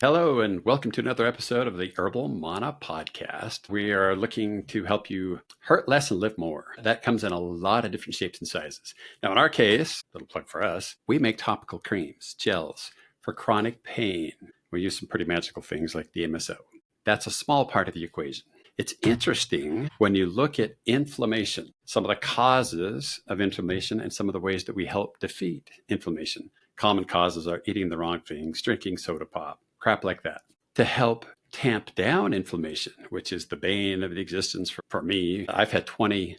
Hello, and welcome to another episode of the Herbal Mana Podcast. We are looking to help you hurt less and live more. That comes in a lot of different shapes and sizes. Now, in our case, little plug for us, we make topical creams, gels for chronic pain. We use some pretty magical things like DMSO. That's a small part of the equation. It's interesting when you look at inflammation, some of the causes of inflammation and some of the ways that we help defeat inflammation. Common causes are eating the wrong things, drinking soda pop, crap like that. To help tamp down inflammation, which is the bane of the existence for me, I've had 20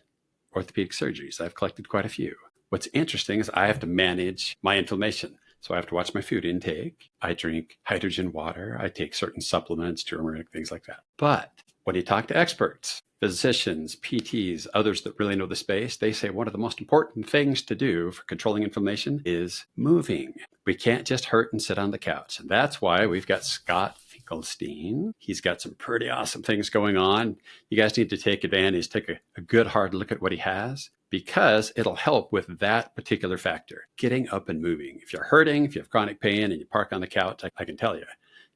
orthopedic surgeries. I've collected quite a few. What's interesting is I have to manage my inflammation. So I have to watch my food intake. I drink hydrogen water. I take certain supplements, turmeric, things like that. But when you talk to experts, physicians, PTs, others that really know the space, they say one of the most important things to do for controlling inflammation is moving. We can't just hurt and sit on the couch. And that's why we've got Scott Finkelstein. He's got some pretty awesome things going on. You guys need to take advantage, take a good hard look at what he has, because it'll help with that particular factor, getting up and moving. If you're hurting, if you have chronic pain and you park on the couch, I can tell you,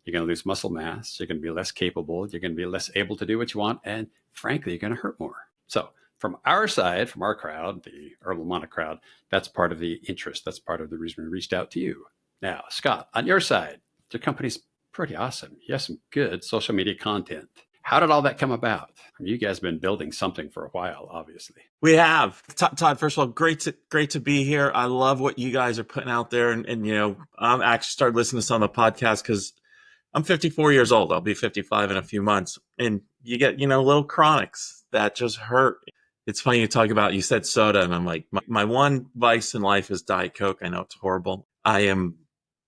you're going to lose muscle mass. You're going to be less capable. You're going to be less able to do what you want. And frankly, you're going to hurt more. So from our side, from our crowd, the Herbal Mana crowd, that's part of the interest. That's part of the reason we reached out to you. Now, Scott, on your side, your company's pretty awesome. You have some good social media content. How did all that come about? I mean, you guys have been building something for a while, obviously. We have. Todd, first of all, great to be here. I love what you guys are putting out there. And I'm actually started listening to some of the podcasts because I'm 54 years old. I'll be 55 in a few months. And you get, little chronics that just hurt. It's funny you said soda, and I'm like, my one vice in life is Diet Coke. I know it's horrible. I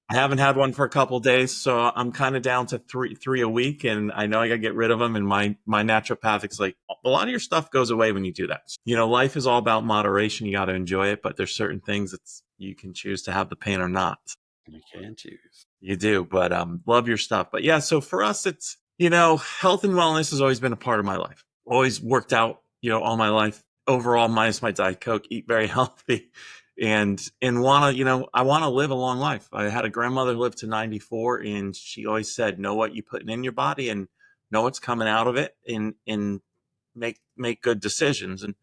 haven't had one for a couple of days, so I'm kind of down to three a week, and I know I got to get rid of them. And my naturopathic's like, a lot of your stuff goes away when you do that. Life is all about moderation. You got to enjoy it, but there's certain things that you can choose to have the pain or not. You can choose. You do, but love your stuff. But yeah, so for us, it's health and wellness has always been a part of my life. Always worked out, all my life. Overall, minus my Diet Coke, eat very healthy. And want to, I want to live a long life. I had a grandmother live to 94, and she always said, know what you're putting in your body and know what's coming out of it, and make good decisions. And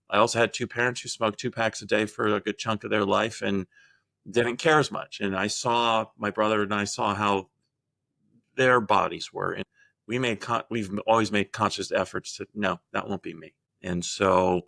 I also had two parents who smoked 2 packs a day for a good chunk of their life and didn't care as much. And my brother and I saw how their bodies were. And we've always made conscious efforts to, no, that won't be me. And so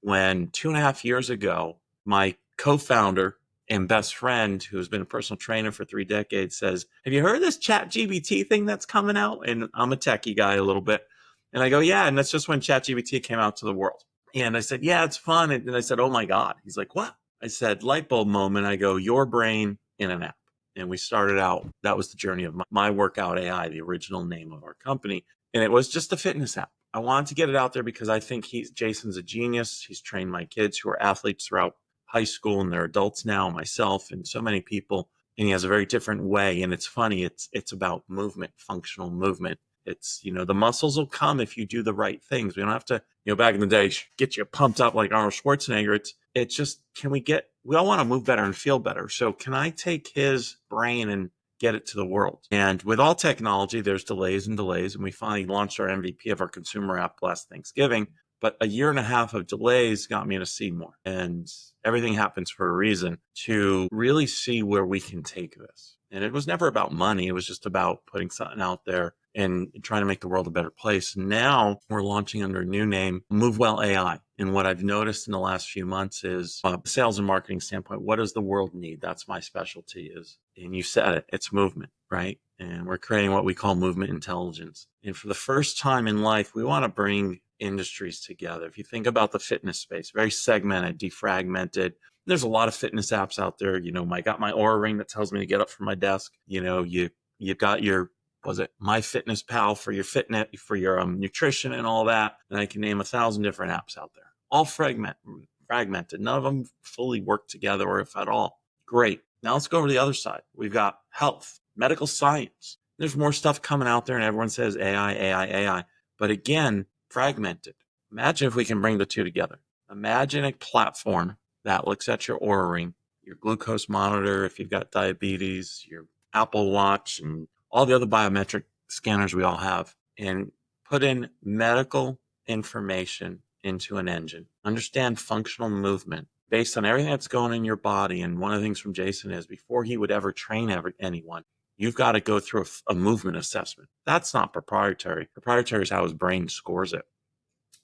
when 2.5 years ago, my co-founder and best friend, who has been a personal trainer for 3 decades, says, have you heard of this ChatGPT thing that's coming out? And I'm a techie guy a little bit. And I go, yeah. And that's just when ChatGPT came out to the world. And I said, yeah, it's fun. And I said, oh my God. He's like, what? I said, light bulb moment. I go, your brain in an app. And we started out, that was the journey of my Workout AI, the original name of our company. And it was just a fitness app. I wanted to get it out there because I think Jason's a genius. He's trained my kids who are athletes throughout high school, and they're adults now, myself and so many people. And he has a very different way. And it's funny. It's about movement, functional movement. It's, the muscles will come if you do the right things. We don't have to, back in the day, get you pumped up like Arnold Schwarzenegger. It's just, we all want to move better and feel better. So can I take his brain and get it to the world? And with all technology, there's delays. And we finally launched our MVP of our consumer app last Thanksgiving. But 1.5 years of delays got me to see more. And everything happens for a reason, to really see where we can take this. And it was never about money. It was just about putting something out there and trying to make the world a better place. Now we're launching under a new name, MoveWell AI. And what I've noticed in the last few months is sales and marketing standpoint, what does the world need? That's my specialty is, and you said it, it's movement, right? And we're creating what we call movement intelligence. And for the first time in life, we want to bring industries together. If you think about the fitness space, very segmented, defragmented. There's a lot of fitness apps out there. I got my Aura ring that tells me to get up from my desk. You've got your, MyFitnessPal for your fitness, for your nutrition and all that. And I can name 1,000 different apps out there, all fragmented. None of them fully work together, or if at all. Great. Now let's go over to the other side. We've got health, medical science. There's more stuff coming out there, and everyone says AI. But again, fragmented. Imagine if we can bring the two together. Imagine a platform that looks at your Aura ring, your glucose monitor, if you've got diabetes, your Apple Watch, and all the other biometric scanners we all have, and put in medical information into an engine, understand functional movement based on everything that's going in your body. And one of the things from Jason is before he would ever train anyone, you've got to go through a movement assessment. That's not proprietary. Proprietary is how his brain scores it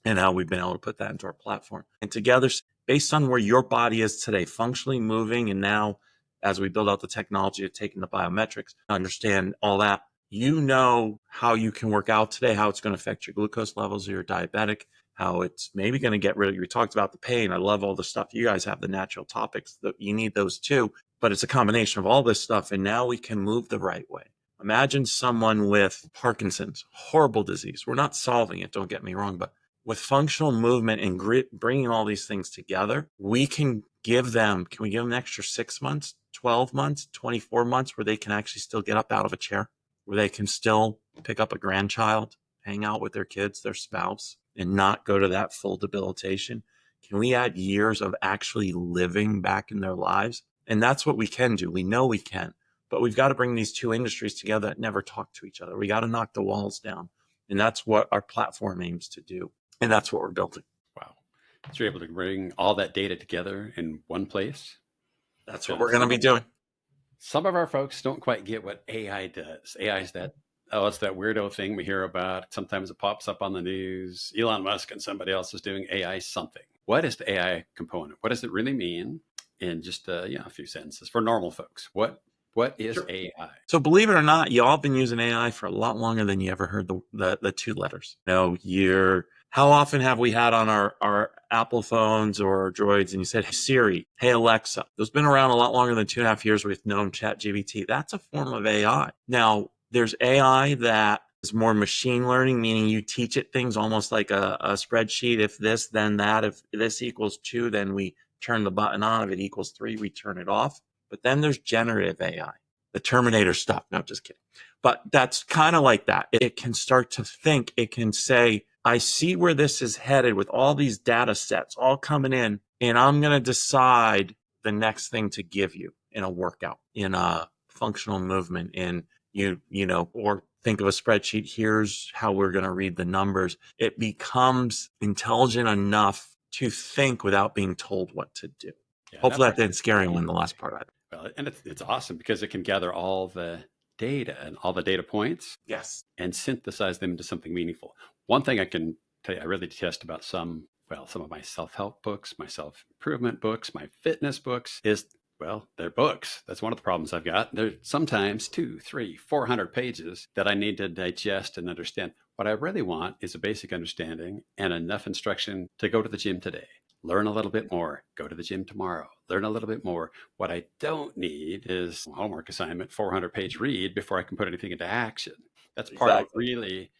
and how we've been able to put that into our platform. And together, based on where your body is today, functionally moving, and now as we build out the technology of taking the biometrics, understand all that, you know how you can work out today, how it's going to affect your glucose levels, or you're diabetic, how it's maybe going to get rid of, we talked about the pain. I love all the stuff. You guys have the natural topics that you need those too, but it's a combination of all this stuff. And now we can move the right way. Imagine someone with Parkinson's, horrible disease. We're not solving it, don't get me wrong, but with functional movement and grit, bringing all these things together, we can give them, can we give them an extra 6 months, 12 months, 24 months where they can actually still get up out of a chair, where they can still pick up a grandchild, hang out with their kids, their spouse, and not go to that full debilitation? Can we add years of actually living back in their lives? And that's what we can do. We know we can, but we've got to bring these two industries together that never talk to each other. We got to knock the walls down. And that's what our platform aims to do. And that's what we're building. Wow. So you're able to bring all that data together in one place. That's what we're going to be doing. Some of our folks don't quite get what AI does. AI is that, it's that weirdo thing we hear about. Sometimes it pops up on the news. Elon Musk and somebody else is doing AI something. What is the AI component? What does it really mean in just a few sentences for normal folks? What is AI? So believe it or not, y'all have been using AI for a lot longer than you ever heard the two letters. How often have we had on our Apple phones or our Droids and you said, hey, Siri, hey, Alexa? Those been around a lot longer than 2.5 years we've known ChatGPT. That's a form of AI. Now, there's AI that is more machine learning, meaning you teach it things almost like a spreadsheet. If this, then that. If this equals 2, then we turn the button on. If it equals 3, we turn it off. But then there's generative AI, the Terminator stuff. No, just kidding. But that's kind of like that. It can start to think. It can say, I see where this is headed with all these data sets all coming in, and I'm going to decide the next thing to give you in a workout, in a functional movement, or think of a spreadsheet. Here's how we're going to read the numbers. It becomes intelligent enough to think without being told what to do. Yeah, hopefully that didn't scare anyone in the last part of it. Well, and it's awesome because it can gather all the data and all the data points. Yes. And synthesize them into something meaningful. One thing I can tell you, I really detest about some of my self-help books, my self-improvement books, my fitness books is, they're books. That's one of the problems I've got. There's sometimes 200, 300, 400 pages that I need to digest and understand. What I really want is a basic understanding and enough instruction to go to the gym today. Learn a little bit more, go to the gym tomorrow, learn a little bit more. What I don't need is a homework assignment, 400-page read before I can put anything into action. That's part of really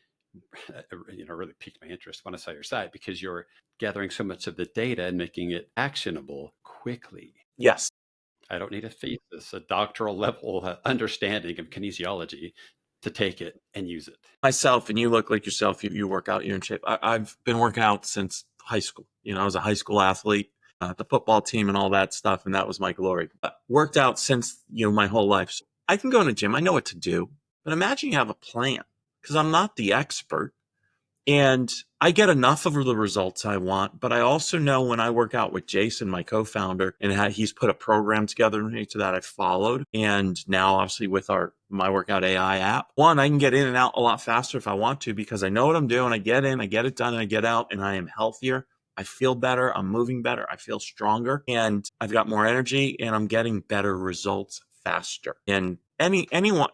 piqued my interest when I saw your site, because you're gathering so much of the data and making it actionable quickly. Yes. I don't need a thesis, a doctoral level understanding of kinesiology to take it and use it. Myself, and you look like yourself, you work out, you're in shape. I've been working out since high school. I was a high school athlete, the football team and all that stuff, and that was my glory. But worked out since my whole life. So I can go in a gym, I know what to do, but imagine you have a plan, because I'm not the expert. And I get enough of the results I want, but I also know when I work out with Jason, my co-founder, and he's put a program together that I followed. And now obviously with my workout AI app, I can get in and out a lot faster if I want to, because I know what I'm doing. I get in, I get it done, and I get out, and I am healthier. I feel better. I'm moving better. I feel stronger, and I've got more energy, and I'm getting better results faster. And anyone,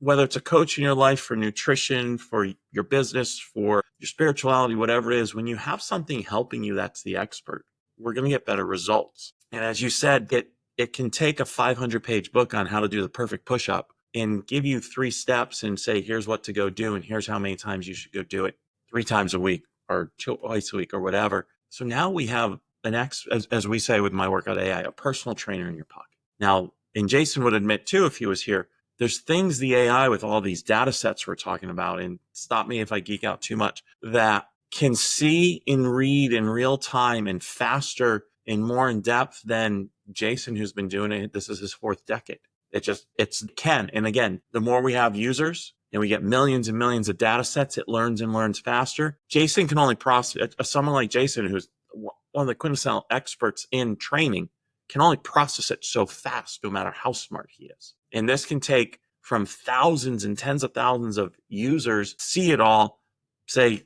whether it's a coach in your life for nutrition, for your business, for your spirituality, whatever it is, when you have something helping you, that's the expert, we're going to get better results. And as you said, it can take a 500-page book on how to do the perfect push-up and give you 3 steps and say, here's what to go do, and here's how many times you should go do it, 3 times a week or twice a week or whatever. So now we have as we say with my workout AI, a personal trainer in your pocket. Now, and Jason would admit too, if he was here, there's things the AI with all these data sets we're talking about, and stop me if I geek out too much, that can see and read in real time and faster and more in depth than Jason, who's been doing it. This is his 4th decade. It's can. And again, the more we have users and we get millions and millions of data sets, it learns and learns faster. Jason can only process, someone like Jason, who's one of the quintessential experts in training, can only process it so fast, no matter how smart he is. And this can take from thousands and tens of thousands of users, see it all, say,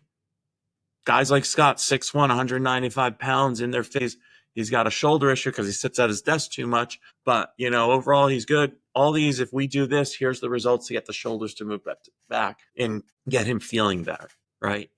guys like Scott, 6'1", 195 pounds, in their face. He's got a shoulder issue because he sits at his desk too much. But, overall, he's good. All these, if we do this, here's the results to get the shoulders to move back and get him feeling better, right?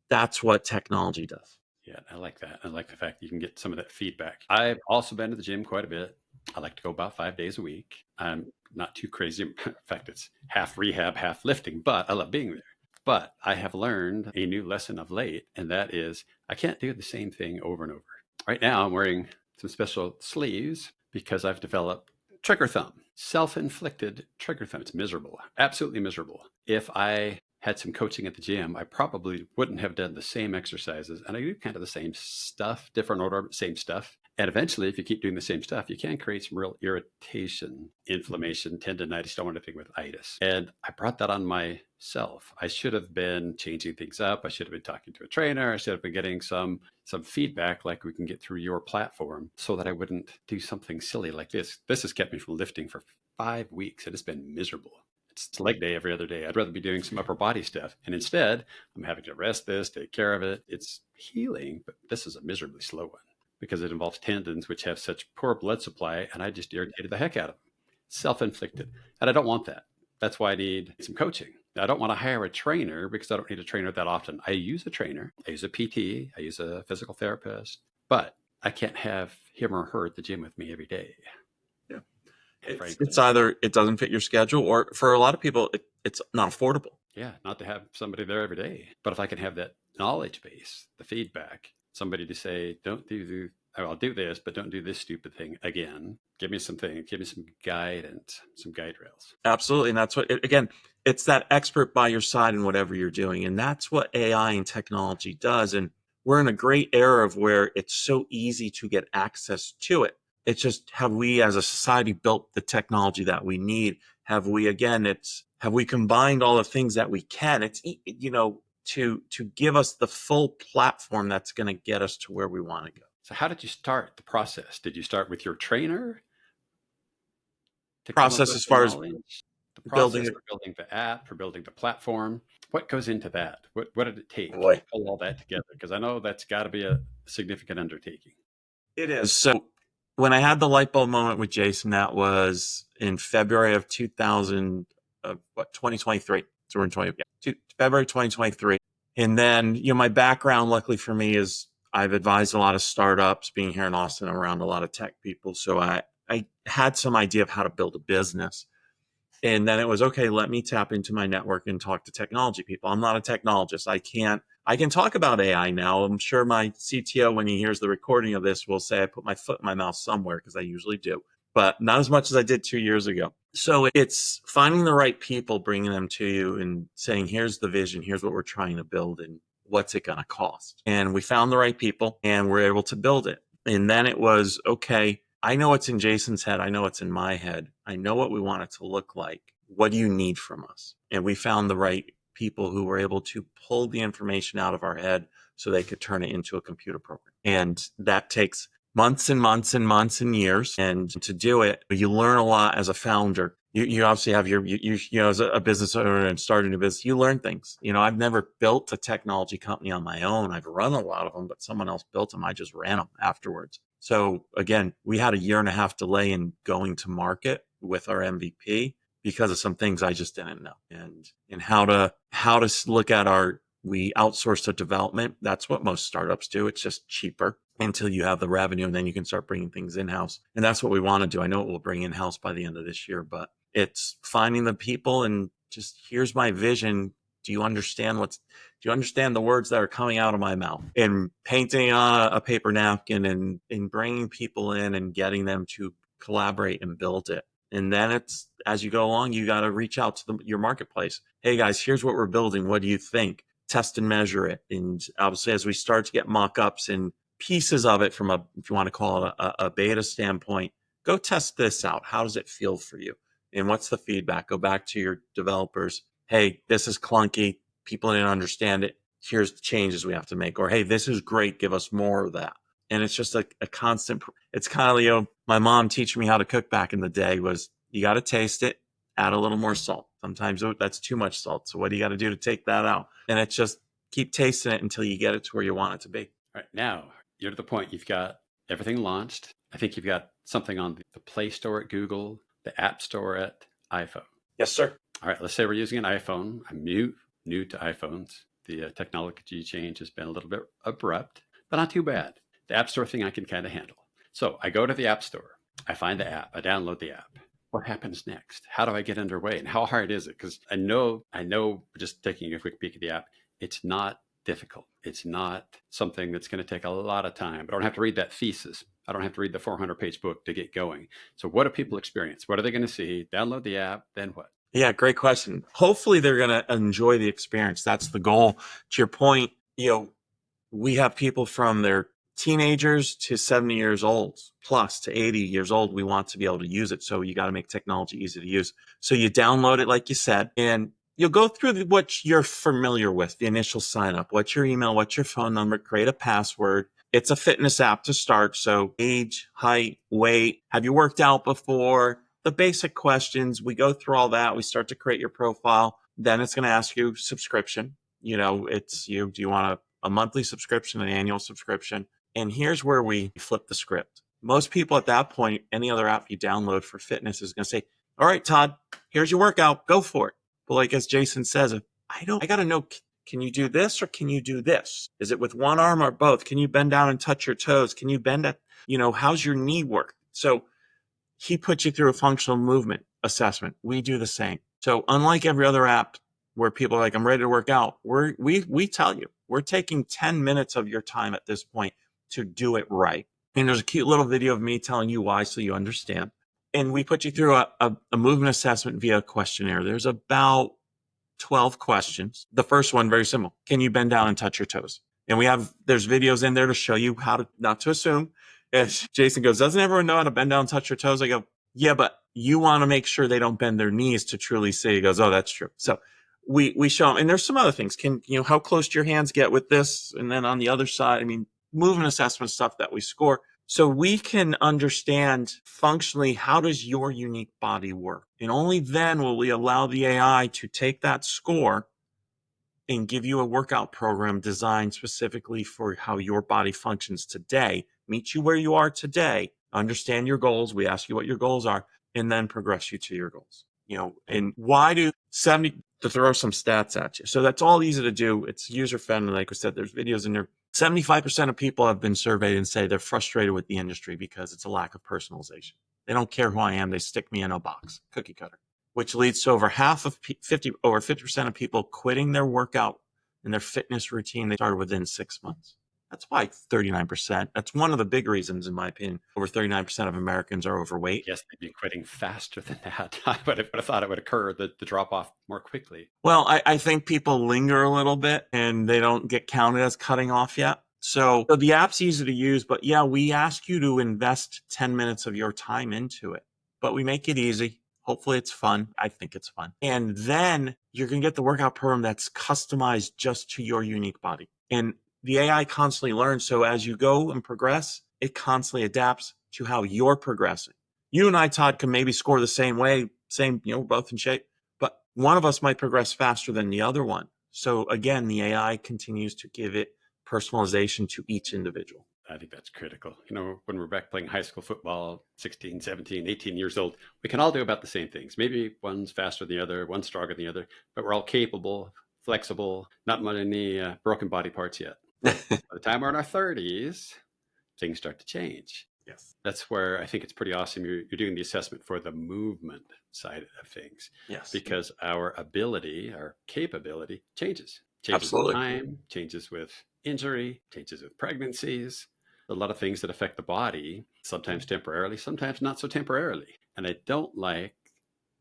That's what technology does. Yeah, I like that. I like the fact that you can get some of that feedback. I've also been to the gym quite a bit. I like to go about 5 days a week. I'm not too crazy. In fact, it's half rehab, half lifting, but I love being there. But I have learned a new lesson of late, and that is I can't do the same thing over and over. Right now, I'm wearing some special sleeves because I've developed trigger thumb, self-inflicted trigger thumb. It's miserable, absolutely miserable. If I had some coaching at the gym, I probably wouldn't have done the same exercises. And I do kind of the same stuff, different order, but same stuff. And eventually, if you keep doing the same stuff, you can create some real irritation, inflammation, tendonitis, don't want anything with itis. And I brought that on myself. I should have been changing things up. I should have been talking to a trainer. I should have been getting some feedback like we can get through your platform so that I wouldn't do something silly like this. This has kept me from lifting for 5 weeks. It has been miserable. It's leg day every other day. I'd rather be doing some upper body stuff. And instead, I'm having to rest this, take care of it. It's healing, but this is a miserably slow one because it involves tendons, which have such poor blood supply. And I just irritated the heck out of them. Self-inflicted. And I don't want that. That's why I need some coaching. Now, I don't want to hire a trainer because I don't need a trainer that often. I use a trainer. I use a PT. I use a physical therapist. But I can't have him or her at the gym with me every day. Yeah. It's either it doesn't fit your schedule, or for a lot of people, it's not affordable. Yeah, not to have somebody there every day. But if I can have that knowledge base, the feedback, somebody to say, I'll do this, but don't do this stupid thing again. Give me something, give me some guidance, some guide rails. Absolutely. And that's what, again, it's that expert by your side in whatever you're doing. And that's what AI and technology does. And we're in a great era of where it's so easy to get access to it. It's just, have we as a society built the technology that we need? Have we combined all the things that we can? It's, to give us the full platform that's going to get us to where we want to go. So how did you start the process? Did you start with your trainer? Process as far as the process for building the app, for building the platform. What goes into that? What did it take to pull all that together? Because I know that's got to be a significant undertaking. It is. So when I had the light bulb moment with Jason, that was in February of 2023. So we're in February 2023. And then, my background, luckily for me, is I've advised a lot of startups, being here in Austin, around a lot of tech people. So I had some idea of how to build a business. And then it was, okay, let me tap into my network and talk to technology people. I'm not a technologist. I can talk about AI now. I'm sure my CTO, when he hears the recording of this, will say I put my foot in my mouth somewhere, because I usually do, but not as much as I did 2 years ago. So it's finding the right people, bringing them to you and saying, here's the vision, here's what we're trying to build, and what's it going to cost? And we found the right people and we're able to build it. And then it was, okay, I know what's in Jason's head. I know what's in my head. I know what we want it to look like. What do you need from us? And we found the right people who were able to pull the information out of our head so they could turn it into a computer program. And that takes months and months and months and years. And to do it, you learn a lot as a founder. You obviously have as a business owner and starting a business, you learn things. I've never built a technology company on my own. I've run a lot of them, but someone else built them. I just ran them afterwards. So again, we had a 1.5 year delay in going to market with our MVP because of some things I just didn't know, and how to look at we outsource the development. That's what most startups do. It's just cheaper until you have the revenue, and then you can start bringing things in-house. And that's what we want to do. I know it will bring in-house by the end of this year, but it's finding the people and just, here's my vision. Do you understand the words that are coming out of my mouth? And painting on a paper napkin and bringing people in and getting them to collaborate and build it. And then it's, as you go along, you got to reach out to your marketplace. Hey guys, here's what we're building. What do you think? Test and measure it. And obviously, as we start to get mock-ups and pieces of it from if you want to call it a beta standpoint, go test this out. How does it feel for you? And what's the feedback? Go back to your developers. Hey, this is clunky. People didn't understand it. Here's the changes we have to make. Or, hey, this is great. Give us more of that. And it's just a constant, it's kind of, my mom teaching me how to cook back in the day was, you got to taste it, add a little more salt. Sometimes that's too much salt. So what do you got to do to take that out? And it's just keep tasting it until you get it to where you want it to be. All right. Now you're to the point you've got everything launched. I think you've got something on the Play Store at Google, the App Store at iPhone. Yes, sir. All right. Let's say we're using an iPhone. I'm new to iPhones. The technology change has been a little bit abrupt, but not too bad. The App Store thing I can kind of handle. So I go to the App Store. I find the app. I download the app. What happens next? How do I get underway? And how hard is it? Because I know, just taking a quick peek at the app, it's not difficult. It's not something that's going to take a lot of time. I don't have to read that thesis. I don't have to read the 400-page book to get going. So what do people experience? What are they going to see? Download the app, then what? Yeah, great question. Hopefully they're going to enjoy the experience. That's the goal. To your point, we have people from their teenagers to 70 years old plus to 80 years old. We want to be able to use it. So you got to make technology easy to use. So you download it, like you said, and you'll go through what you're familiar with, the initial sign up, what's your email, what's your phone number, create a password. It's a fitness app to start. So age, height, weight, have you worked out before? The basic questions. We go through all that. We start to create your profile. Then it's going to ask you subscription. Do you want a monthly subscription, an annual subscription? And here's where we flip the script. Most people at that point, any other app you download for fitness is going to say, all right, Todd, here's your workout. Go for it. But like as Jason says, I got to know, can you do this or can you do this? Is it with one arm or both? Can you bend down and touch your toes? Can you bend at, how's your knee work? So he puts you through a functional movement assessment. We do the same. So unlike every other app where people are like, I'm ready to work out, we tell you, we're taking 10 minutes of your time at this point to do it right. And there's a cute little video of me telling you why so you understand. And we put you through a movement assessment via questionnaire. There's about 12 questions. The first one, very simple. Can you bend down and touch your toes? And there's videos in there to show you how to, not to assume. As Jason goes, doesn't everyone know how to bend down and touch your toes? I go, yeah, but you want to make sure they don't bend their knees to truly see. He goes, oh, that's true. So we show them. And there's some other things. How close do your hands get with this? And then on the other side, movement assessment stuff that we score. So we can understand functionally, how does your unique body work? And only then will we allow the AI to take that score and give you a workout program designed specifically for how your body functions today, meet you where you are today, understand your goals. We ask you what your goals are, and then progress you to your goals. And why do 70, to throw some stats at you. So that's all easy to do. It's user friendly. Like I said, there's videos in there. 75% of people have been surveyed and say they're frustrated with the industry because it's a lack of personalization. They don't care who I am. They stick me in a box, cookie cutter, which leads to over 50% of people quitting their workout and their fitness routine they started within 6 months. That's why 39%. That's one of the big reasons, in my opinion. Over 39% of Americans are overweight. Yes, they'd be quitting faster than that. I would have thought it would occur, the drop off more quickly. Well, I think people linger a little bit and they don't get counted as cutting off yet. So the app's easy to use, but yeah, we ask you to invest 10 minutes of your time into it, but we make it easy. Hopefully it's fun. I think it's fun. And then you're going to get the workout program that's customized just to your unique body. And the AI constantly learns. So as you go and progress, it constantly adapts to how you're progressing. You and I, Todd, can maybe score the same way, we're both in shape, but one of us might progress faster than the other one. So again, the AI continues to give it personalization to each individual. I think that's critical. When we're back playing high school football, 16, 17, 18 years old, we can all do about the same things. Maybe one's faster than the other, one's stronger than the other, but we're all capable, flexible, not many broken body parts yet. By the time we're in our 30s, things start to change. Yes. That's where I think it's pretty awesome. You're doing the assessment for the movement side of things. Yes. Because our ability, our capability changes. Absolutely. With time, changes with injury, changes with pregnancies. A lot of things that affect the body, sometimes temporarily, sometimes not so temporarily. And I don't like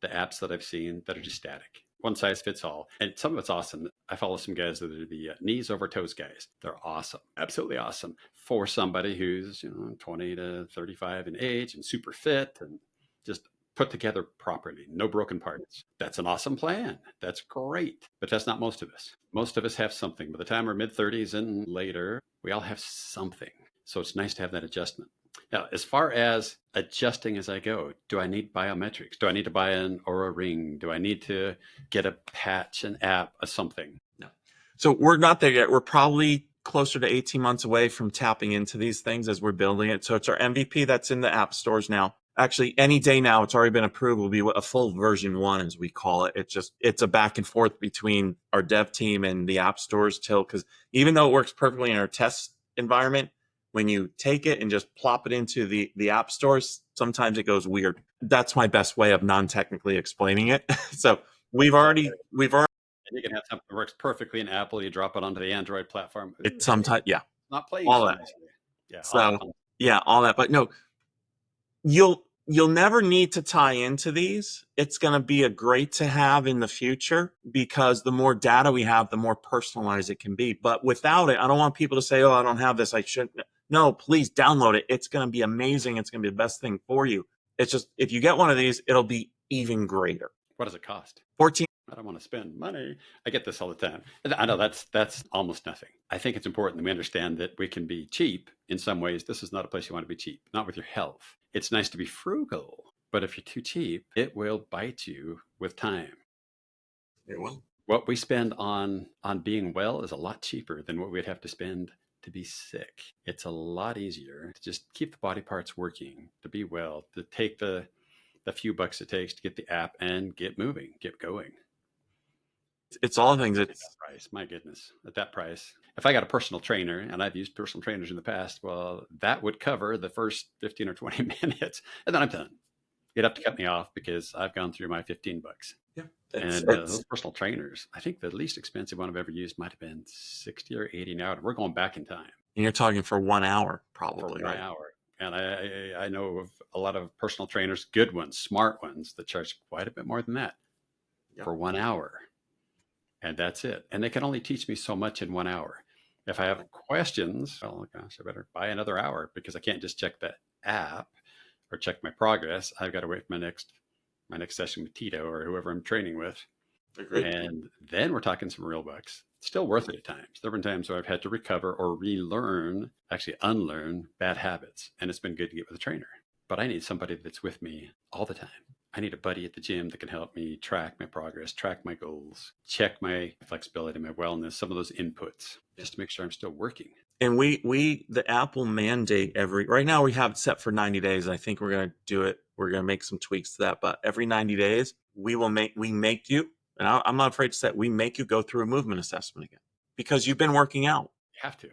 the apps that I've seen that are just static. one size fits all. And some of it's awesome. I follow some guys that are the knees over toes guys. They're awesome, absolutely awesome for somebody who's 20 to 35 in age and super fit and just put together properly, no broken parts. That's an awesome plan. That's great. But that's not most of us. Most of us have something. By the time we're mid 30s and later, we all have something. So it's nice to have that adjustment. Now, as far as adjusting as I go, do I need biometrics? Do I need to buy an Aura ring? Do I need to get a patch, an app, or something? No. So we're not there yet. We're probably closer to 18 months away from tapping into these things as we're building it. So it's our MVP that's in the app stores now. Actually, any day now, it's already been approved. Will be a full version 1, as we call it. It's a back and forth between our dev team and the app stores because even though it works perfectly in our test environment, when you take it and just plop it into the app stores, sometimes it goes weird. That's my best way of non-technically explaining it. So we've already you can have something that works perfectly in Apple. You drop it onto the Android platform. it's sometimes, yeah, not playing all so that. nicely. Yeah, So yeah, all that. But no, you'll never need to tie into these. It's going to be a great to have in the future because the more data we have, the more personalized it can be. But without it, I don't want people to say, "Oh, I don't have this. I shouldn't." No, please download it. It's going to be amazing. It's going to be the best thing for you. It's just if you get one of these, it'll be even greater. What does it cost? 14. I don't want to spend money. I get this all the time. I know that's almost nothing. I think it's important that we understand that we can be cheap in some ways. This is not a place you want to be cheap, not with your health. It's nice to be frugal, but if you're too cheap, it will bite you with time. It will. What we spend on being well is a lot cheaper than what we'd have to spend to be sick. It's a lot easier to just keep the body parts working, to be well, to take the few bucks it takes to get the app and get moving, get going. It's all things. At that price, my goodness, at that price. If I got a personal trainer, and I've used personal trainers in the past, well, that would cover the first 15 or 20 minutes, and then I'm done. You'd have to cut me off because I've gone through my 15 bucks. Yeah. And those personal trainers, I think the least expensive one I've ever used might have been 60 or 80 now. We're going back in time. And you're talking for 1 hour, probably, for right? 1 hour. And I know of a lot of personal trainers, good ones, smart ones, that charge quite a bit more than that for 1 hour. And that's it. And they can only teach me so much in 1 hour. If I have questions, oh gosh, I better buy another hour because I can't just check the app or check my progress. I've got to wait for my next session with Tito or whoever I'm training with. Agreed. And then we're talking some real bucks. Still worth it at times. There have been times where I've had to recover or relearn, actually unlearn bad habits. And it's been good to get with a trainer. But I need somebody that's with me all the time. I need a buddy at the gym that can help me track my progress, track my goals, check my flexibility, my wellness, some of those inputs, just to make sure I'm still working. And the Apple mandate right now we have it set for 90 days. I think we're going to do it. We're going to make some tweaks to that, but every 90 days we make you, and I'm not afraid to say it, we make you go through a movement assessment again because you've been working out. You have to.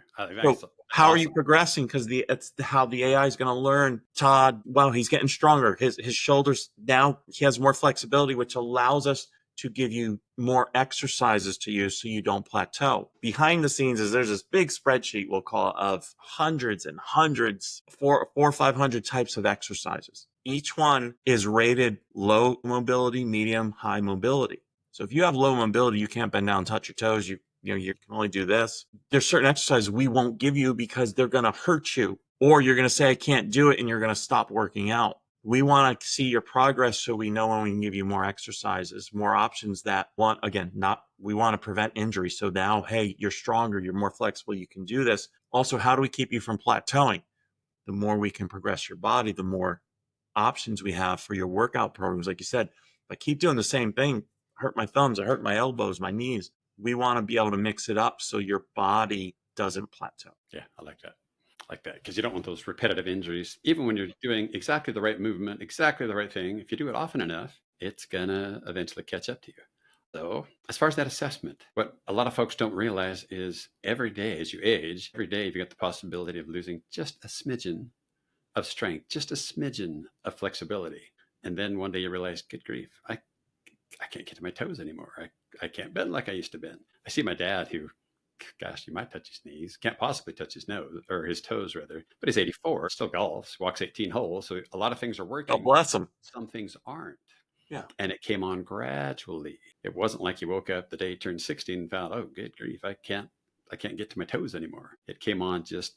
So how are you progressing? Because it's how the AI is going to learn. Todd, wow, he's getting stronger. His shoulders, now he has more flexibility, which allows us to give you more exercises to use so you don't plateau. Behind the scenes there's this big spreadsheet, we'll call it, of hundreds and hundreds, 400 or 500 types of exercises. Each one is rated low mobility, medium, high mobility. So if you have low mobility, you can't bend down and touch your toes. You can only do this. There's certain exercises we won't give you because they're going to hurt you, or you're going to say, I can't do it, and you're going to stop working out. We want to see your progress so we know when we can give you more exercises, more options we want to prevent injury. So now, hey, you're stronger, you're more flexible, you can do this. Also, how do we keep you from plateauing? The more we can progress your body, the more options we have for your workout programs. Like you said, if I keep doing the same thing, I hurt my thumbs, I hurt my elbows, my knees. We want to be able to mix it up so your body doesn't plateau. Yeah, I like that. Because you don't want those repetitive injuries. Even when you're doing exactly the right movement, exactly the right thing, if you do it often enough, it's going to eventually catch up to you. So as far as that assessment, what a lot of folks don't realize is every day as you age, every day you've got the possibility of losing just a smidgen of strength, just a smidgen of flexibility. And then one day you realize, good grief, I can't get to my toes anymore. I can't bend like I used to bend. I see my dad who, gosh, you might touch his knees, can't possibly touch his nose or his toes rather, but he's 84, still golfs, walks 18 holes. So a lot of things are working. God bless him. Some things aren't. Yeah. And it came on gradually. It wasn't like he woke up the day he turned 60 and found, oh, good grief, I can't get to my toes anymore. It came on just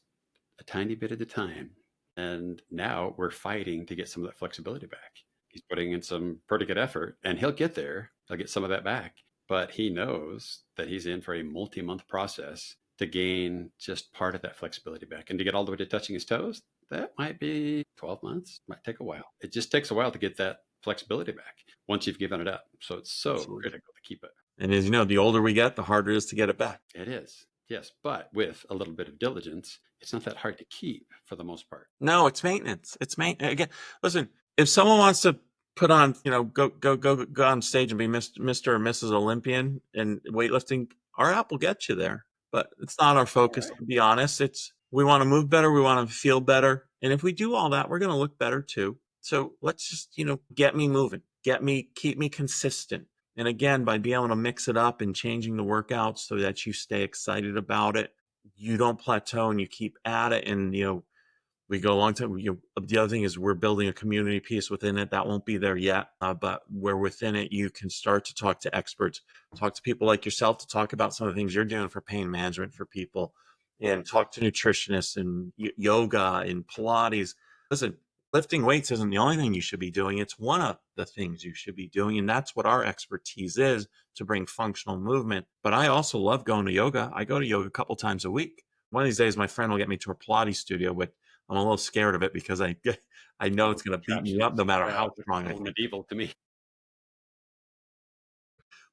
a tiny bit at a time. And now we're fighting to get some of that flexibility back. He's putting in some pretty good effort, and he'll get there. He'll get some of that back. But he knows that he's in for a multi-month process to gain just part of that flexibility back. And to get all the way to touching his toes, that might be 12 months, might take a while. It just takes a while to get that flexibility back once you've given it up. So it's so Absolutely. critical to keep it. And as you know, the older we get, the harder it is to get it back. It is. Yes, but with a little bit of diligence, it's not that hard to keep for the most part. No, it's maintenance. It's maintenance. Again, listen, if someone wants to put on, go on stage and be Mr. or Mrs. Olympian in weightlifting, our app will get you there. But it's not our focus, Right. to be honest. We want to move better. We want to feel better. And if we do all that, we're going to look better too. So let's just, get me moving, keep me consistent. And again, by being able to mix it up and changing the workouts so that you stay excited about it, you don't plateau and you keep at it. And, we go a long time. The other thing is we're building a community piece within it that won't be there yet, but where within it you can start to talk to experts, talk to people like yourself to talk about some of the things you're doing for pain management for people, and talk to nutritionists and yoga and Pilates. Listen, lifting weights isn't the only thing you should be doing. It's one of the things you should be doing, and that's what our expertise is, to bring functional movement. But I also love going to yoga. I go to yoga a couple times a week. One of these days, my friend will get me to a Pilates studio, but I'm a little scared of it because I know it's going to beat me up no matter how strong I am. Medieval to me.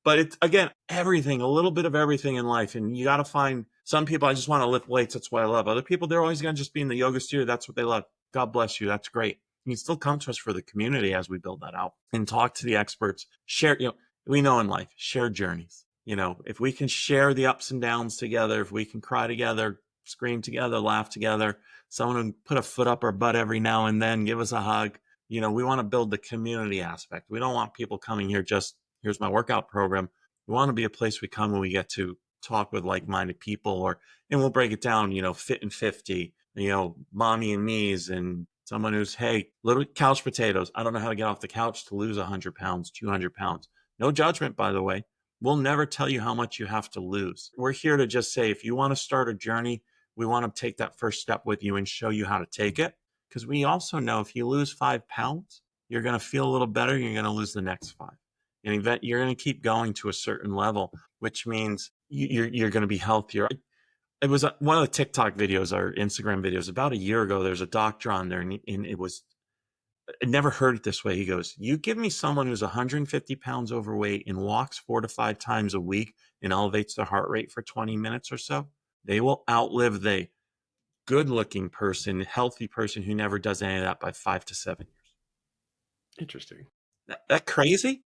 But it's, again, everything, a little bit of everything in life. And you got to find some people, I just want to lift weights. That's what I love. Other people, they're always going to just be in the yoga studio. That's what they love. God bless you. That's great. You can still come to us for the community as we build that out and talk to the experts. Share, we know in life, share journeys. If we can share the ups and downs together, if we can cry together, scream together, laugh together, someone who put a foot up our butt every now and then, give us a hug. We want to build the community aspect. We don't want people coming here just, here's my workout program. We want to be a place we come and we get to talk with like-minded people, and we'll break it down, fit and 50, mommy and me's, and someone who's, hey, little couch potatoes. I don't know how to get off the couch to lose 100 pounds, 200 pounds. No judgment, by the way. We'll never tell you how much you have to lose. We're here to just say, if you want to start a journey, we want to take that first step with you and show you how to take it. Because we also know if you lose 5 pounds, you're going to feel a little better. You're going to lose the next 5. And you're going to keep going to a certain level, which means you're going to be healthier. It was one of the TikTok videos or Instagram videos about a year ago. There's a doctor on there, and I never heard it this way. He goes, you give me someone who's 150 pounds overweight and walks 4 to 5 times a week and elevates their heart rate for 20 minutes or so, they will outlive the good-looking person, healthy person who never does any of that by 5 to 7 years. Interesting. That crazy?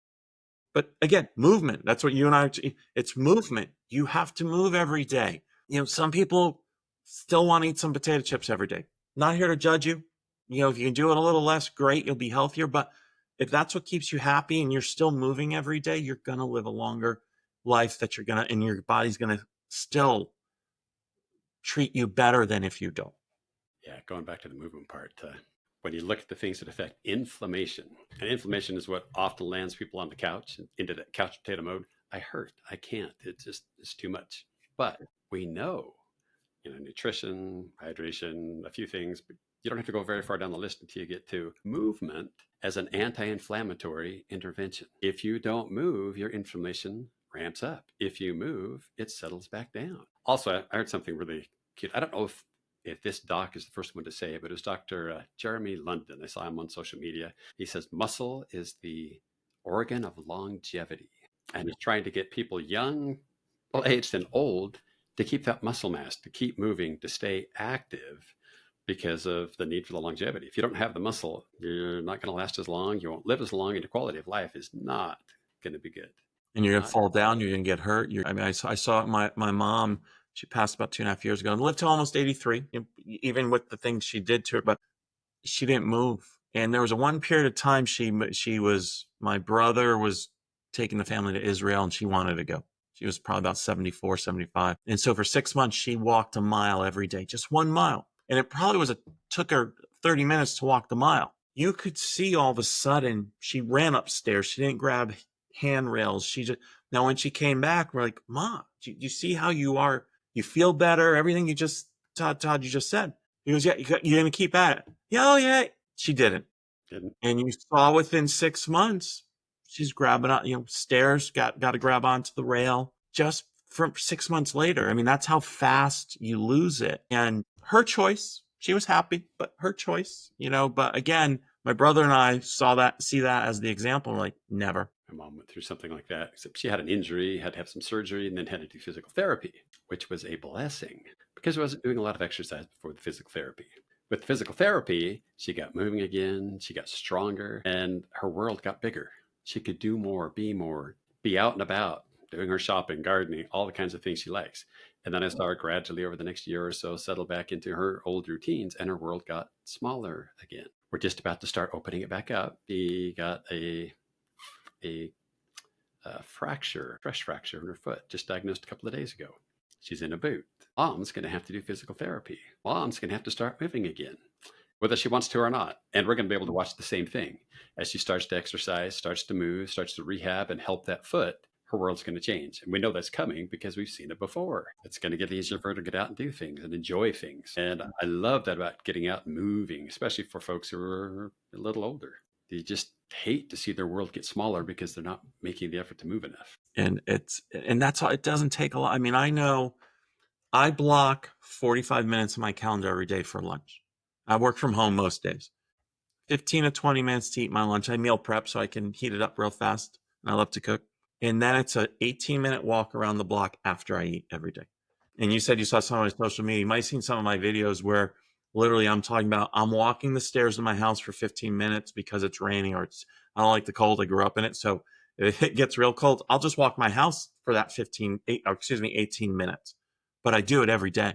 But again, movement. That's what you and I, it's movement. You have to move every day. Some people still want to eat some potato chips every day. Not here to judge you. If you can do it a little less, great, you'll be healthier. But if that's what keeps you happy and you're still moving every day, you're going to live a longer life and your body's going to still treat you better than if you don't. Yeah, going back to the movement part, when you look at the things that affect inflammation, and inflammation is what often lands people on the couch into that couch potato mode. I hurt, I can't, it's too much. But we know, nutrition, hydration, a few things, but you don't have to go very far down the list until you get to movement as an anti-inflammatory intervention. If you don't move, your inflammation ramps up. If you move, it settles back down. Also, I heard something really cute. I don't know if this doc is the first one to say it, but it was Dr. Jeremy London. I saw him on social media. He says muscle is the organ of longevity, and he's trying to get people young, aged, and old to keep that muscle mass, to keep moving, to stay active because of the need for the longevity. If you don't have the muscle, you're not going to last as long. You won't live as long, and your quality of life is not going to be good. And you're going to fall down. You're going to get hurt. I saw it. My mom, she passed about 2.5 years ago and lived to almost 83, even with the things she did to her, but she didn't move. And there was one period of time my brother was taking the family to Israel and she wanted to go. She was probably about 74, 75. And so for 6 months, she walked a mile every day, just 1 mile. And it probably took her 30 minutes to walk the mile. you could see all of a sudden she ran upstairs. She didn't grab handrails. She just, now when she came back, we're like, Mom, do you see how you are? You feel better. Everything you just, Todd, you just said. He goes, yeah, you're going to keep at it. Yeah, oh, yeah. She didn't. Didn't. And you saw within 6 months, she's grabbing on, stairs, got to grab onto the rail just from 6 months later. I mean, that's how fast you lose it. And her choice, she was happy, but her choice, but again, my brother and I see that as the example, like never. My mom went through something like that, except she had an injury, had to have some surgery, and then had to do physical therapy, which was a blessing because I wasn't doing a lot of exercise before the physical therapy. With physical therapy, she got moving again, she got stronger, and her world got bigger. She could do more, be out and about, doing her shopping, gardening, all the kinds of things she likes. And then I saw her gradually over the next year or so settle back into her old routines, and her world got smaller again. We're just about to start opening it back up. She got a fresh fracture in her foot, just diagnosed a couple of days ago. She's in a boot. Mom's going to have to do physical therapy. Mom's going to have to start moving again, whether she wants to or not. And we're going to be able to watch the same thing. As she starts to exercise, starts to move, starts to rehab and help that foot, her world's going to change. And we know that's coming because we've seen it before. It's going to get easier for her to get out and do things and enjoy things. And I love that about getting out and moving, especially for folks who are a little older. They just hate to see their world get smaller because they're not making the effort to move enough. And that's how it doesn't take a lot. I mean, I know I block 45 minutes of my calendar every day for lunch. I work from home most days. 15 to 20 minutes to eat my lunch. I meal prep so I can heat it up real fast. And I love to cook. And then it's an 18-minute walk around the block after I eat every day. And you said you saw some of my social media. You might have seen some of my videos where literally I'm talking about I'm walking the stairs of my house for 15 minutes because it's raining or I don't like the cold. I grew up in it. So if it gets real cold, I'll just walk my house for that 18 minutes. But I do it every day.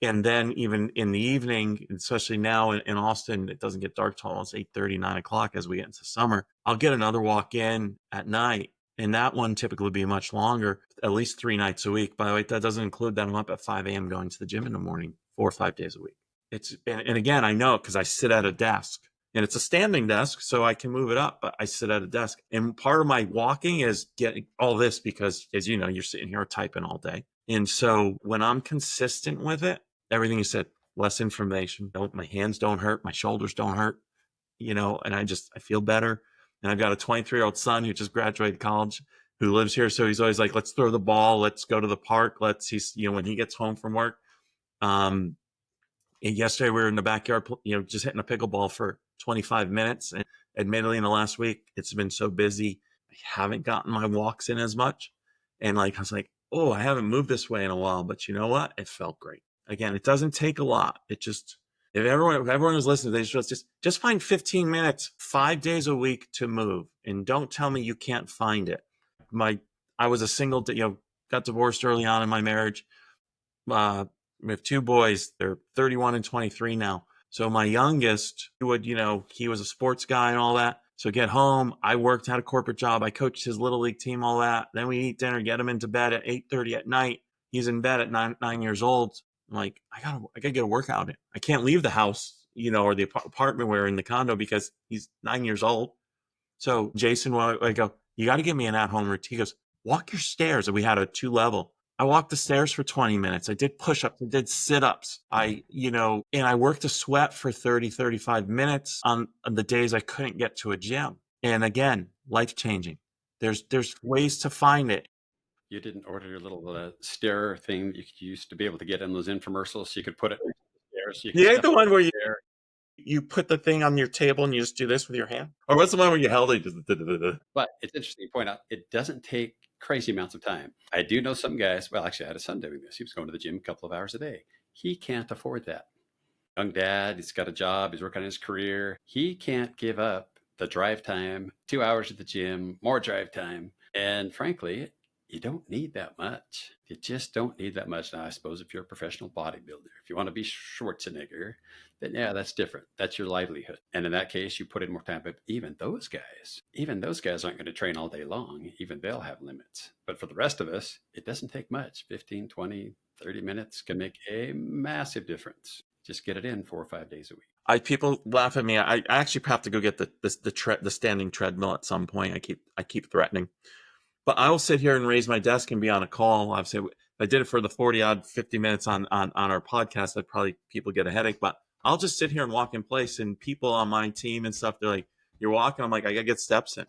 And then even in the evening, especially now in Austin, it doesn't get dark till almost 8:30, 9 o'clock as we get into summer. I'll get another walk in at night. And that one typically be much longer, at least 3 nights a week. By the way, that doesn't include that I'm up at 5 a.m. going to the gym in the morning, 4 or 5 days a week. And again, I know it because I sit at a desk. And it's a standing desk, so I can move it up, but I sit at a desk. And part of my walking is getting all this because, as you know, you're sitting here typing all day. And so when I'm consistent with it, everything you said, less information, my hands don't hurt, my shoulders don't hurt, and I feel better. And I've got a 23-year-old son who just graduated college who lives here. So he's always like, let's throw the ball. Let's go to the park. When he gets home from work. And yesterday we were in the backyard, just hitting a pickleball for 25 minutes. And admittedly in the last week, it's been so busy. I haven't gotten my walks in as much. And I was like, oh, I haven't moved this way in a while, but you know what? It felt great. Again, it doesn't take a lot. It just, if everyone who's listening, they just find 15 minutes, 5 days a week to move. And don't tell me you can't find it. I was a single, got divorced early on in my marriage. We have 2 boys. They're 31 and 23 now. So my youngest he was a sports guy and all that. So get home, I worked, had a corporate job. I coached his little league team, all that. Then we eat dinner, get him into bed at 8:30 at night. He's in bed at 9 years old. I'm like, I gotta get a workout in. I can't leave the house, or the apartment we're in, the condo, because he's 9 years old. So Jason, I go, you got to give me an at-home routine. He goes, walk your stairs. And we had a 2-level. I walked the stairs for 20 minutes. I did push-ups. I did sit-ups. And I worked a sweat for 30, 35 minutes on the days I couldn't get to a gym. And again, life-changing. There's ways to find it. You didn't order your little stair thing that you used to be able to get in those infomercials, so you could put it next to the stairs. So you Yeah, could the one where you put the thing on your table and you just do this with your hand? Or what's the one where you held it? But it's interesting to point out, it doesn't take crazy amounts of time. I do know some guys, well, actually, I had a son doing this. He was going to the gym a couple of hours a day. He can't afford that. Young dad, he's got a job, he's working on his career. He can't give up the drive time, 2 hours at the gym, more drive time. And frankly, you don't need that much. You just don't need that much. Now, I suppose if you're a professional bodybuilder, if you want to be Schwarzenegger, then yeah, that's different. That's your livelihood. And in that case, you put in more time. But even those guys aren't going to train all day long. Even they'll have limits. But for the rest of us, it doesn't take much. 15, 20, 30 minutes can make a massive difference. Just get it in 4 or 5 days a week. People laugh at me. I actually have to go get the standing treadmill at some point. I keep threatening, but I will sit here and raise my desk and be on a call. Obviously, if I did it for the 50 minutes on our podcast, I'd probably people get a headache. But I'll just sit here and walk in place, and people on my team and stuff, they're like, "You're walking." I'm like, "I gotta get steps in."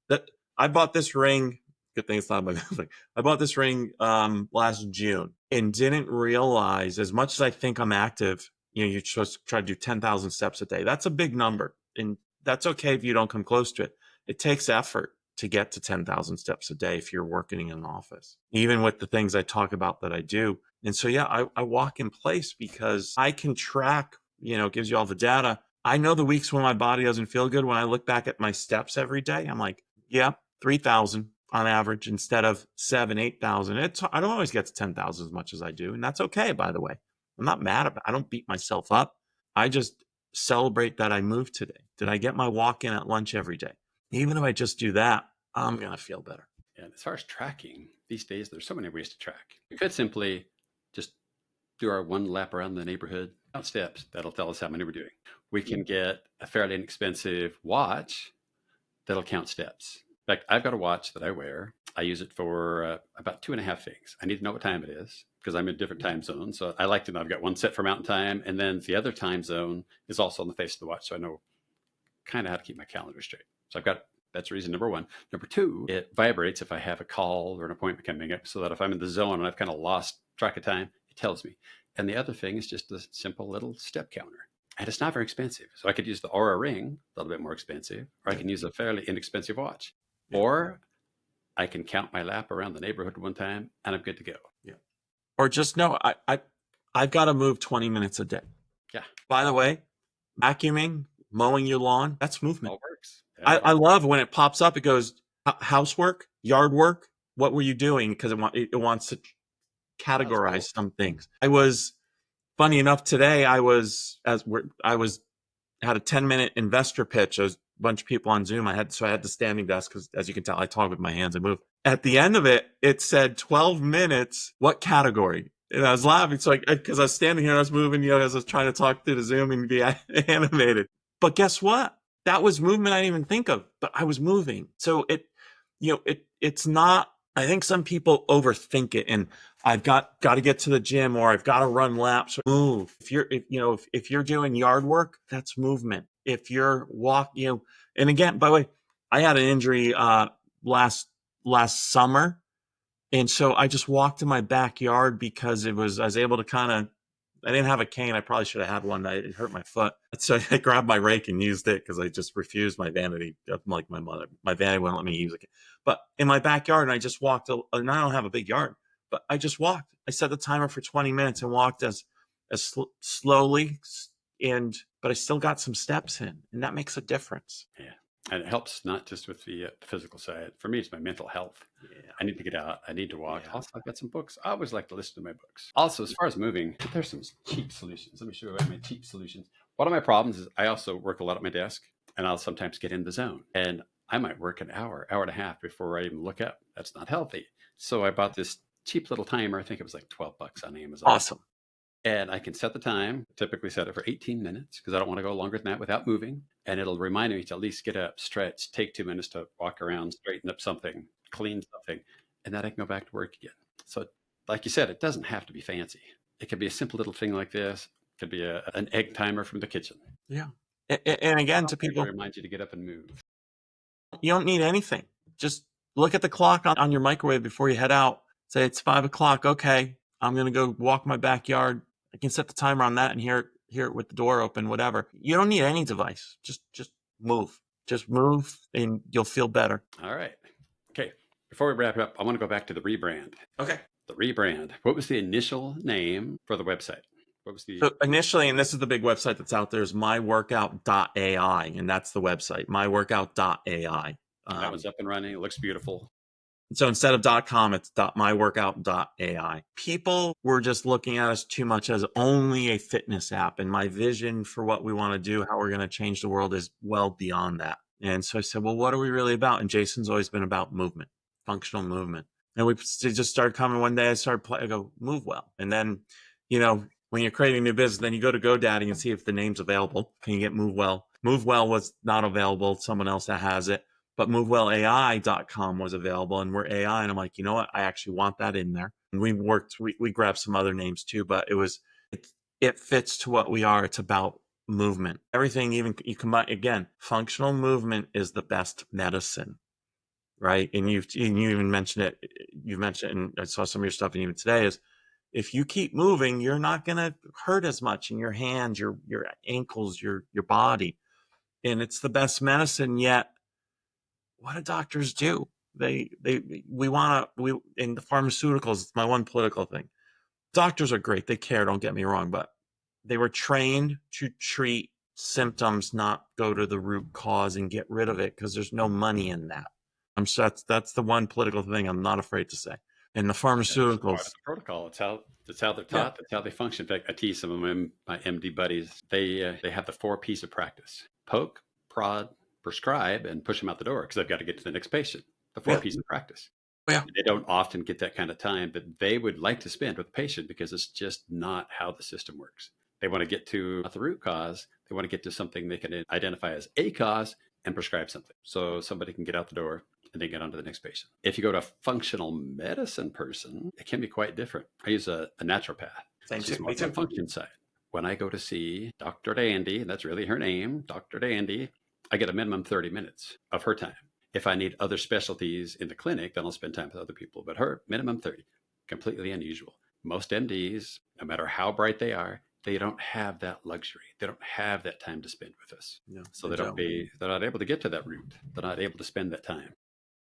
That I bought this ring. Good thing it's not my thing. I bought this ring last June and didn't realize, as much as I think I'm active, you're supposed to try to do 10,000 steps a day. That's a big number. And that's okay if you don't come close to it. It takes effort to get to 10,000 steps a day if you're working in an office, even with the things I talk about that I do. And so, yeah, I walk in place because I can track, it gives you all the data. I know the weeks when my body doesn't feel good. When I look back at my steps every day, I'm like, yeah, 3,000 on average instead of 7,000, 8,000. I don't always get to 10,000 as much as I do. And that's okay, by the way. I'm not mad about it. I don't beat myself up. I just celebrate that I moved today. Did I get my walk in at lunch every day? Even if I just do that, I'm going to feel better. And as far as tracking, these days, there's so many ways to track. We could simply just do our one lap around the neighborhood, count steps. That'll tell us how many we're doing. We can get a fairly inexpensive watch that'll count steps. In fact, I've got a watch that I wear. I use it for about 2.5 things. I need to know what time it is because I'm in different time zones. So I like to know I've got one set for mountain time, and then the other time zone is also on the face of the watch. So I know kind of how to keep my calendar straight. So that's reason number one. Number two, it vibrates if I have a call or an appointment coming up, so that if I'm in the zone and I've kind of lost track of time, it tells me. And the other thing is just a simple little step counter. And it's not very expensive. So I could use the Aura ring, a little bit more expensive, or I can use a fairly inexpensive watch. Or I can count my lap around the neighborhood one time and I'm good to go. Yeah. Or just know I've got to move 20 minutes a day. Yeah. By the way, vacuuming, mowing your lawn, that's movement. All works. Yeah. I love when it pops up, it goes housework, yard work. What were you doing? Because it wants to categorize some things. I was, funny enough, today I had a 10-minute investor pitch. I was a bunch of people on Zoom. I had the standing desk because, as you can tell, I talk with my hands. I move. At the end of it, it said 12 minutes. What category? And I was laughing. So because I was standing here and I was moving, as I was trying to talk through the Zoom and be animated. But guess what? That was movement I didn't even think of, but I was moving. So it's not, I think some people overthink it, and I've got to get to the gym, or I've got to run laps or move. If you're doing yard work, that's movement. If you're and again, by the way, I had an injury last summer, and so I just walked in my backyard because I was able to I didn't have a cane. I probably should have had one. It hurt my foot. So I grabbed my rake and used it because I just refused my vanity. Like my mother, my vanity wouldn't let me use it. But in my backyard, and I just walked, and I don't have a big yard, but I just walked. I set the timer for 20 minutes and walked as slowly, but I still got some steps in, and that makes a difference. Yeah. And it helps not just with the physical side. For me, it's my mental health. Yeah. I need to get out. I need to walk. Yeah. Also, I've got some books. I always like to listen to my books. Also, as far as moving, there's some cheap solutions. Let me show you my cheap solutions. One of my problems is I also work a lot at my desk, and I'll sometimes get in the zone. And I might work an hour and a half before I even look up. That's not healthy. So I bought this cheap little timer. I think it was like $12 on Amazon. Awesome. And I can set the time, typically set it for 18 minutes because I don't want to go longer than that without moving. And it'll remind me to at least get up, stretch, take 2 minutes to walk around, straighten up something, clean something, and then I can go back to work again. So like you said, it doesn't have to be fancy. It could be a simple little thing like this. It could be an egg timer from the kitchen. Yeah. And again, to people, remind you to get up and move. You don't need anything. Just look at the clock on your microwave before you head out. Say it's 5 o'clock. Okay, I'm going to go walk my backyard. I can set the timer on that and hear it with the door open, whatever. You don't need any device. Just move. Just move and you'll feel better. All right. Okay. Before we wrap it up, I want to go back to the rebrand. Okay. The rebrand. What was the initial name for the website? What was So initially, and this is the big website that's out there, is myworkout.ai. And that's the website, myworkout.ai. That one's up and running. It looks beautiful. So instead of .com, it's myworkout.ai. People were just looking at us too much as only a fitness app. And my vision for what we want to do, how we're going to change the world, is well beyond that. And so I said, well, what are we really about? And Jason's always been about movement, functional movement. And we just started coming one day. I go, MoveWell. And then, when you're creating a new business, then you go to GoDaddy and see if the name's available. Can you get MoveWell? MoveWell was not available. Someone else that has it. But MoveWellAI.com was available, and we're AI. And I'm like, you know what? I actually want that in there. And we grabbed some other names too, but it fits to what we are. It's about movement. Everything, even you combine, again, functional movement is the best medicine, right? And you even mentioned it. You've mentioned, and I saw some of your stuff, and even today is, if you keep moving, you're not going to hurt as much in your hands, your ankles, your body. And it's the best medicine. Yet what do doctors do? We in the pharmaceuticals, it's my one political thing. Doctors are great. They care, don't get me wrong, but they were trained to treat symptoms, not go to the root cause and get rid of it, because there's no money in that. That's the one political thing I'm not afraid to say. And the pharmaceuticals, part of the protocol. It's how they're taught. Yeah. That's how they function. In fact, I teach some of my MD buddies. They have the 4 P's of practice: poke, prod, prescribe, and push them out the door, because they've got to get to the next patient. The 4 P's of practice. Yeah. They don't often get that kind of time that they would like to spend with the patient, because it's just not how the system works. They want to get to not the root cause. They want to get to something they can identify as a cause and prescribe something, so somebody can get out the door and then get on to the next patient. If you go to a functional medicine person, it can be quite different. I use a naturopath. She's more on the function side. When I go to see Dr. Dandy, and that's really her name, Dr. Dandy, I get a minimum 30 minutes of her time. If I need other specialties in the clinic, then I'll spend time with other people. But her, minimum 30, completely unusual. Most MDs, no matter how bright they are, they don't have that luxury. They don't have that time to spend with us. No, so they're not able to get to that route. They're not able to spend that time.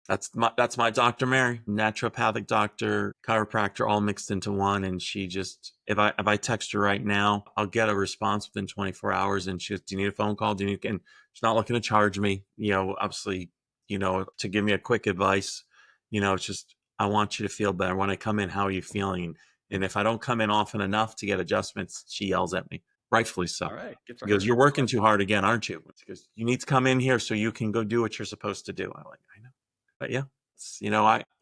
That's my Dr. Mary, naturopathic doctor, chiropractor, all mixed into one. And she just, if I text her right now, I'll get a response within 24 hours. And she goes, do you need a phone call? And she's not looking to charge me, obviously, to give me a quick advice. It's just, I want you to feel better. When I come in, how are you feeling? And if I don't come in often enough to get adjustments, she yells at me. Rightfully so. All right. She goes, you're working too hard again, aren't you? She goes, you need to come in here so you can go do what you're supposed to do. I'm like, I know. But yeah,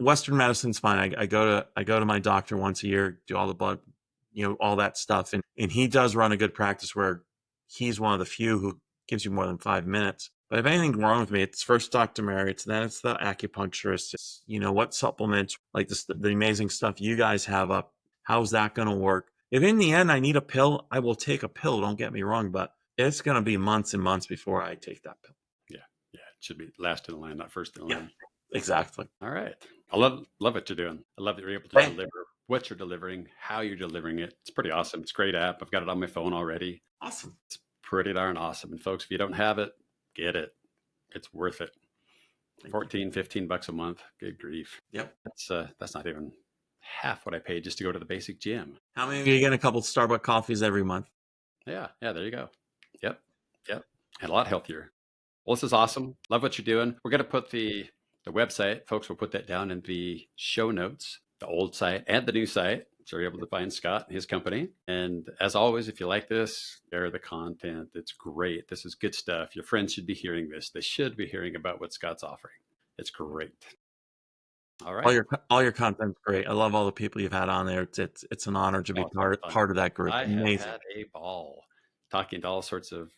Western medicine's fine. I go to my doctor once a year, do all the blood, all that stuff. And he does run a good practice where he's one of the few who gives you more than 5 minutes. But if anything's wrong with me, it's first Dr. Mary, then it's the acupuncturist. It's, what supplements, like the amazing stuff you guys have up. How's that going to work? If in the end I need a pill, I will take a pill. Don't get me wrong, but it's going to be months and months before I take that pill. Yeah. It should be last in the line, not first in the line. Exactly. All right. I love what you're doing. I love that you're able to deliver what you're delivering, how you're delivering it. It's pretty awesome. It's a great app. I've got it on my phone already. Awesome. It's pretty darn awesome. And folks, if you don't have it, get it. It's worth it. 14, 15 bucks a month. Good grief. Yep. That's not even half what I paid just to go to the basic gym. How many of you get a couple of Starbucks coffees every month? Yeah, there you go. Yep. And a lot healthier. Well, this is awesome. Love what you're doing. We're going to put the website, folks, we'll put that down in the show notes, the old site and the new site. So you're able to find Scott and his company. And as always, if you like this, share the content. It's great. This is good stuff. Your friends should be hearing this. They should be hearing about what Scott's offering. It's great. All right. All your content's great. I love all the people you've had on there. It's an honor to be part of that group. I have had a ball talking to all sorts of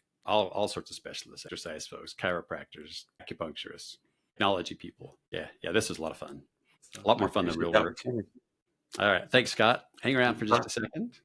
specialists, exercise folks, chiropractors, acupuncturists, technology people. Yeah. This is a lot of fun. A lot more fun than real work. All right. Thanks, Scott. Hang around for just a second.